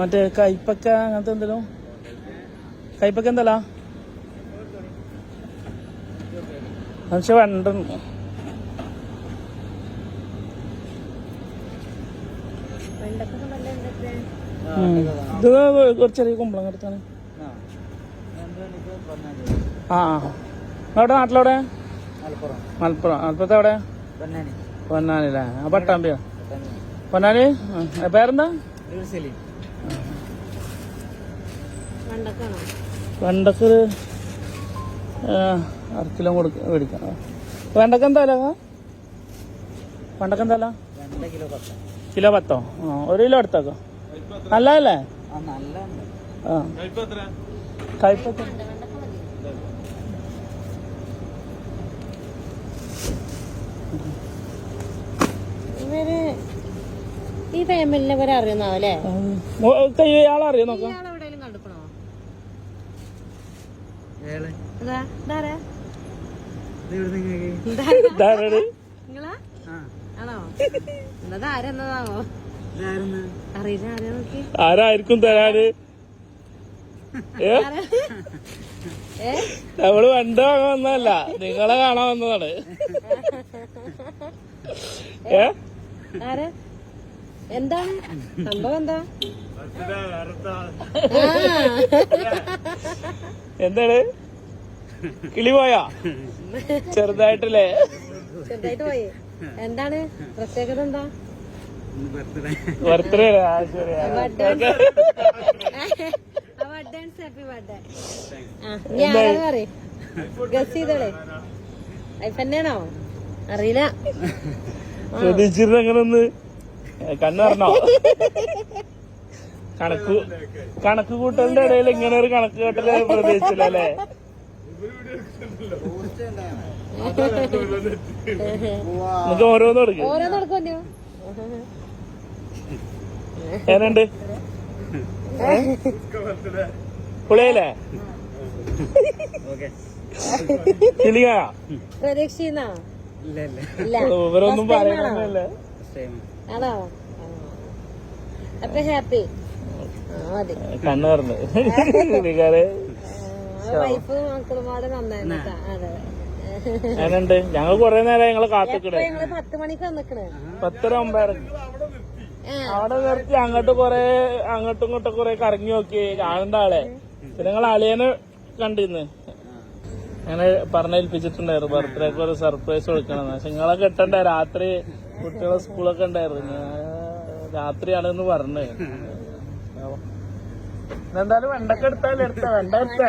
മറ്റേ കൈപ്പക്ക അങ്ങനത്തെ എന്തെങ്കിലും കൈപ്പക്ക എന്തല്ല പക്ഷെ വെണ്ട ഇത് കുറച്ചെറിയ കുമ്പളം കിടത്താണ്. ആ അവിടെ നാട്ടിലെവിടെ? മലപ്പുറം. മലപ്പുറത്ത് എവിടെ? പൊന്നാനില്ലേ? ആ പട്ടാമ്പിയോ? പൊന്നാനി. പേരെന്താ? വെണ്ടക്ക് 1/2 കിലോ മേടിക്കാം. വെണ്ടക്ക് എന്താ വില? വെണ്ടക്ക് എന്താ വില? കിലോ 10. 1 കിലോ എടുത്തേക്കോ. നല്ലതല്ലേ? ആ കയ്പ ഈ ഫാമിലിനെ വരെ അറിയുന്നല്ലേ? ആളറിയോ നോക്കാം. കണ്ടിക്കണോ? നിങ്ങളാ ആണോ? എന്നത് ആരെന്നതാവോ? അറിയില്ല. ആരെ നോക്കി ആരായിരിക്കും തരാന്? നമ്മള് വെണ്ട വാങ്ങാൻ വന്നതല്ല, നിങ്ങളെ കാണാൻ വന്നതാണ്. എന്താണ് സംഭവം? എന്താ എന്താണ്? കിളി പോയാ? ചെറുതായിട്ടല്ലേ? ചെറുതായിട്ട് പോയി. എന്താണ് പ്രത്യേകത? എന്താ ബർത്ത്ഡേ? ഗസ് ചെയ്തോളെ. തന്നെയാണോ? അറിയില്ല. പ്രതീക്ഷിച്ചിരുന്ന അങ്ങനെ ഒന്ന് കണ്ണു പറഞ്ഞോ? കണക്ക് കൂട്ടലിന്റെ ഇടയിൽ ഇങ്ങനെ ഒരു കണക്ക് കേട്ടല് പ്രതീക്ഷിച്ചില്ല അല്ലേ? നമുക്ക് ഓരോന്ന് കൊടുക്കും. ഏതുണ്ട് പുളിയല്ലേ? കിളിയാ? പ്രതീക്ഷിക്കുന്ന ഇവരൊന്നും പറയണല്ലേ? ആണോ? അപ്പൊ ഹാപ്പി. കണ്ണു പറഞ്ഞു. വൈഫ് മക്കളുമാടെ നന്നായിട്ട്. അതെ. ഞാനുണ്ട്. ഞങ്ങൾ കൊറേ നേരം ഞങ്ങള് കാത്തിക്കണേ. 10 മണിക്ക് വന്നിക്കണേ. 10:09 അവിടെ നിർത്തി അങ്ങോട്ടും ഇങ്ങോട്ടും കൊറേ കറങ്ങി നോക്കി കാണേണ്ട ആളെ. പിന്നെ ഞങ്ങൾ അളിയനെ കണ്ടിരുന്നു. അങ്ങനെ പറഞ്ഞേൽപ്പിച്ചിട്ടുണ്ടായിരുന്നു ബർത്ത്ഡേക്ക് ഒരു സർപ്രൈസ് കൊടുക്കണം. പക്ഷെ നിങ്ങളെ കിട്ടണ്ടേ? രാത്രി കുട്ടികളെ സ്കൂളൊക്കെ ഉണ്ടായിരുന്നു. രാത്രിയാണെന്ന് പറഞ്ഞു. എന്തായാലും വെണ്ടൊക്കെ എടുത്താലും വെണ്ട എടുത്ത